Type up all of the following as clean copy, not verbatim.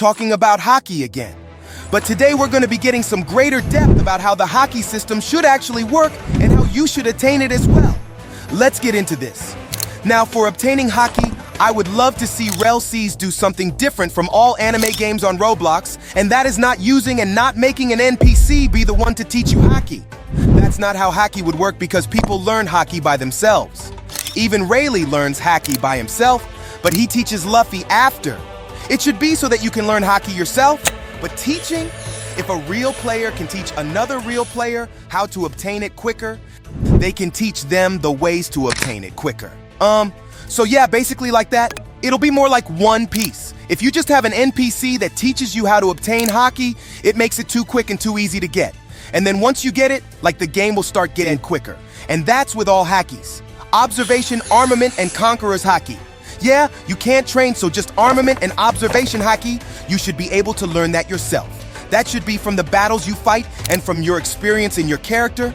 talking about HAKI again. But today we're going to be getting some greater depth about how the HAKI system should actually work and how you should attain it as well. Let's get into this. Now, for obtaining HAKI, I would love to see RELL Seas do something different from all anime games on Roblox, and that is not using and not making an NPC be the one to teach you HAKI. That's not how HAKI would work because people learn HAKI by themselves. Even Rayleigh learns HAKI by himself, but he teaches Luffy after. It should be so that you can learn HAKI yourself, but teaching? If a real player can teach another real player how to obtain it quicker, they can teach them the ways to obtain it quicker. So yeah, basically like that. It'll be more like One Piece. If you just have an NPC that teaches you how to obtain HAKI, it makes it too quick and too easy to get. And then once you get it, like the game will start getting quicker. And that's with all HAKIs. Observation, armament, and conqueror's HAKI. Yeah, you can't train, so just armament and observation HAKI, you should be able to learn that yourself. That should be from the battles you fight and from your experience in your character.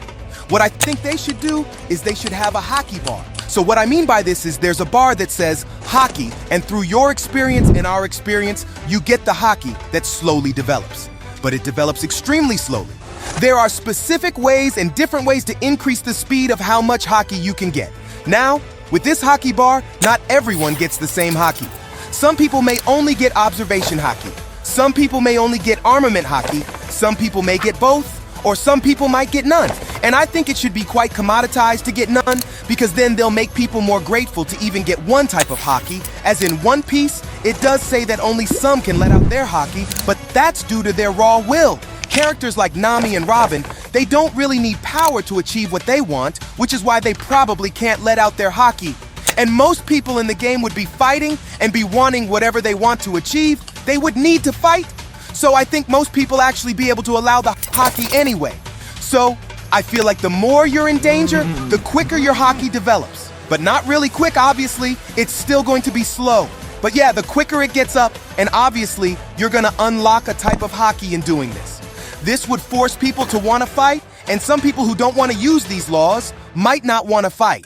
What I think they should do is they should have a HAKI bar. So what I mean by this is there's a bar that says HAKI, and through your experience and our experience, you get the HAKI that slowly develops. But it develops extremely slowly. There are specific ways and different ways to increase the speed of how much HAKI you can get. Now, with this HAKI bar, not everyone gets the same HAKI. Some people may only get observation HAKI. Some people may only get armament HAKI. Some people may get both, or some people might get none. And I think it should be quite commoditized to get none, because then they'll make people more grateful to even get one type of HAKI. As in One Piece, it does say that only some can let out their HAKI, but that's due to their raw will. Characters like Nami and Robin, they don't really need power to achieve what they want, which is why they probably can't let out their HAKI. And most people in the game would be fighting and be wanting whatever they want to achieve. They would need to fight. So I think most people actually be able to allow the HAKI anyway. So I feel like the more you're in danger, the quicker your HAKI develops. But not really quick, obviously. It's still going to be slow. But yeah, the quicker it gets up, and obviously, you're gonna unlock a type of HAKI in doing this. This would force people to want to fight, and some people who don't want to use these laws might not want to fight.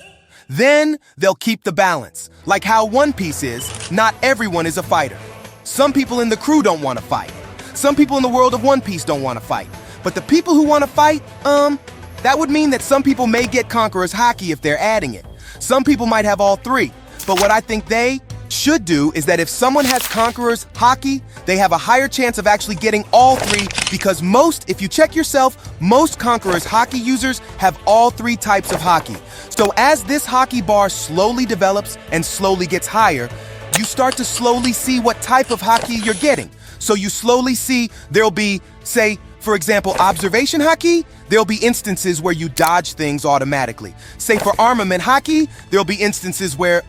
Then they'll keep the balance. Like how One Piece is, not everyone is a fighter. Some people in the crew don't want to fight. Some people in the world of One Piece don't want to fight. But the people who want to fight, that would mean that some people may get Conqueror's HAKI if they're adding it. Some people might have all three. But what I think they should do is that if someone has Conqueror's HAKI, they have a higher chance of actually getting all three, because if you check yourself, most Conqueror's HAKI users have all three types of HAKI. So as this HAKI bar slowly develops and slowly gets higher, you start to slowly see what type of HAKI you're getting. So you slowly see there'll be, say, for example, observation HAKI, there'll be instances where you dodge things automatically. Say for armament HAKI, there'll be instances where,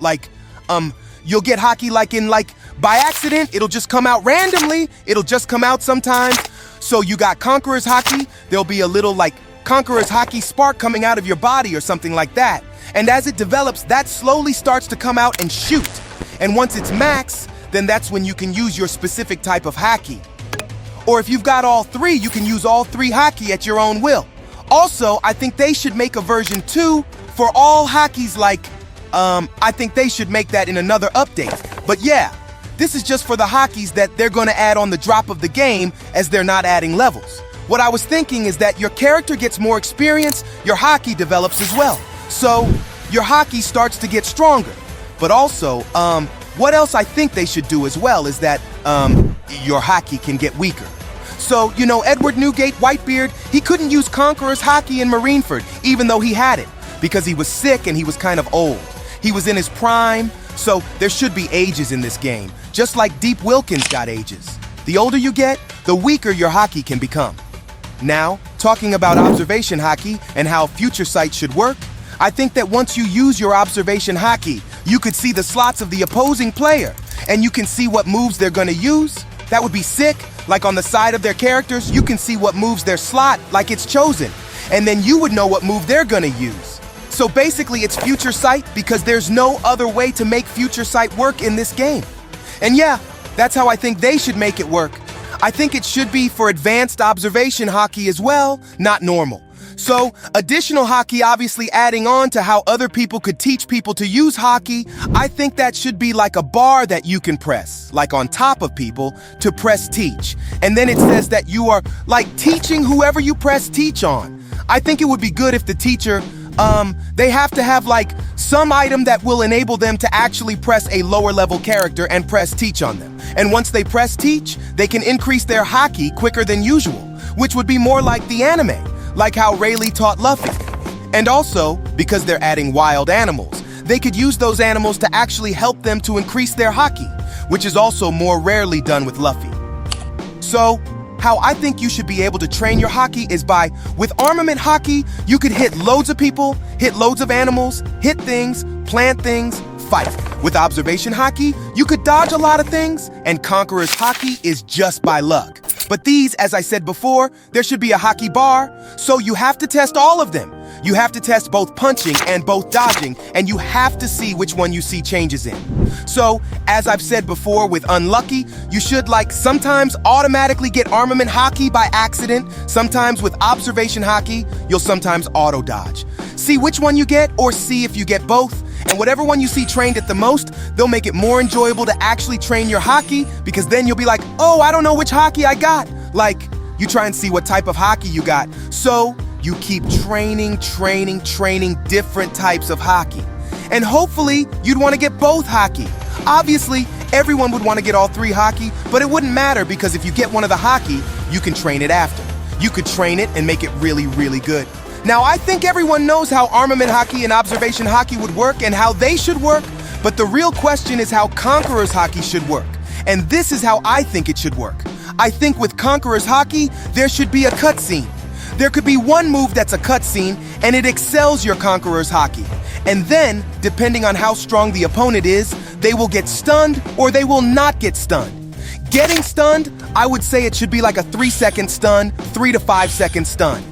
you'll get HAKI by accident. It'll just come out randomly. It'll just come out sometimes. So you got Conqueror's HAKI. There'll be a little Conqueror's HAKI spark coming out of your body or something like that. And as it develops, that slowly starts to come out and shoot. And once it's max, then that's when you can use your specific type of HAKI. Or if you've got all three, you can use all three HAKI at your own will. Also, I think they should make a version 2 for all HAKIs I think they should make that in another update. But yeah, this is just for the HAKIs that they're gonna add on the drop of the game, as they're not adding levels. What I was thinking is that your character gets more experience, your HAKI develops as well. So your HAKI starts to get stronger. But also, what else I think they should do as well is that your HAKI can get weaker. So, Edward Newgate Whitebeard, he couldn't use Conqueror's HAKI in Marineford, even though he had it, because he was sick and he was kind of old. He was in his prime, so there should be ages in this game, just like Deep Wilkins got ages. The older you get, the weaker your HAKI can become. Now, talking about observation HAKI and how future sight should work, I think that once you use your observation HAKI, you could see the slots of the opposing player, and you can see what moves they're gonna use. That would be sick. Like on the side of their characters, you can see what moves their slot, like it's chosen, and then you would know what move they're gonna use. So basically it's future sight because there's no other way to make future sight work in this game. And yeah, that's how I think they should make it work. I think it should be for advanced observation HAKI as well, not normal. So, additional HAKI obviously adding on to how other people could teach people to use HAKI, I think that should be like a bar that you can press, like on top of people, to press teach. And then it says that you are, like, teaching whoever you press teach on. I think it would be good if the teacher, they have to have, like, some item that will enable them to actually press a lower level character and press teach on them. And once they press teach, they can increase their HAKI quicker than usual, which would be more like the anime. Like how Rayleigh taught Luffy. And also, because they're adding wild animals, they could use those animals to actually help them to increase their HAKI, which is also more rarely done with Luffy. So, how I think you should be able to train your HAKI is by, with armament HAKI, you could hit loads of people, hit loads of animals, hit things, plant things, fight. With observation HAKI, you could dodge a lot of things, and Conqueror's HAKI is just by luck. But these, as I said before, there should be a HAKI bar, so you have to test all of them. You have to test both punching and both dodging, and you have to see which one you see changes in. So, as I've said before with Unlucky, you should sometimes automatically get armament HAKI by accident. Sometimes with observation HAKI, you'll sometimes auto dodge. See which one you get, or see if you get both. And whatever one you see trained at the most, they'll make it more enjoyable to actually train your HAKI, because then you'll be like, oh, I don't know which HAKI I got. Like, you try and see what type of HAKI you got. So, you keep training different types of HAKI. And hopefully, you'd want to get both HAKI. Obviously, everyone would want to get all 3 HAKI, but it wouldn't matter because if you get one of the HAKI, you can train it after. You could train it and make it really good. Now, I think everyone knows how armament HAKI and observation HAKI would work and how they should work, but the real question is how Conqueror's HAKI should work. And this is how I think it should work. I think with Conqueror's HAKI, there should be a cutscene. There could be one move that's a cutscene, and it excels your Conqueror's HAKI. And then, depending on how strong the opponent is, they will get stunned or they will not get stunned. Getting stunned, I would say it should be like a 3-second stun, 3 to 5 second stun.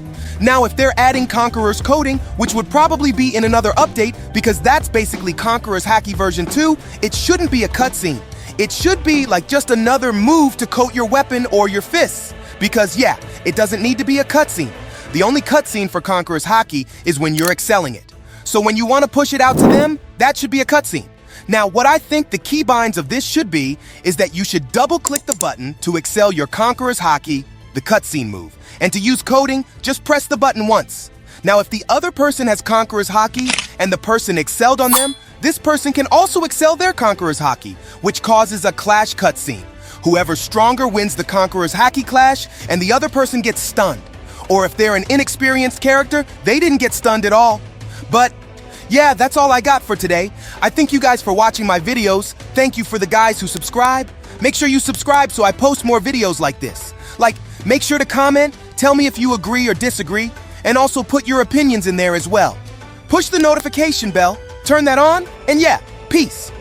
Now, if they're adding Conqueror's coding, which would probably be in another update, because that's basically Conqueror's HAKI version 2, it shouldn't be a cutscene. It should be like just another move to coat your weapon or your fists. Because yeah, it doesn't need to be a cutscene. The only cutscene for Conqueror's HAKI is when you're excelling it. So when you want to push it out to them, that should be a cutscene. Now, what I think the keybinds of this should be is that you should double-click the button to excel your Conqueror's HAKI, the cutscene move. And to use coding, just press the button once. Now, if the other person has Conqueror's HAKI and the person excelled on them, this person can also excel their Conqueror's HAKI, which causes a clash cutscene. Whoever's stronger wins the Conqueror's HAKI clash, and the other person gets stunned. Or if they're an inexperienced character, they didn't get stunned at all. But yeah, that's all I got for today. I thank you guys for watching my videos. Thank you for the guys who subscribe. Make sure you subscribe so I post more videos like this. Make sure to comment, tell me if you agree or disagree, and also put your opinions in there as well. Push the notification bell, turn that on, and yeah, peace.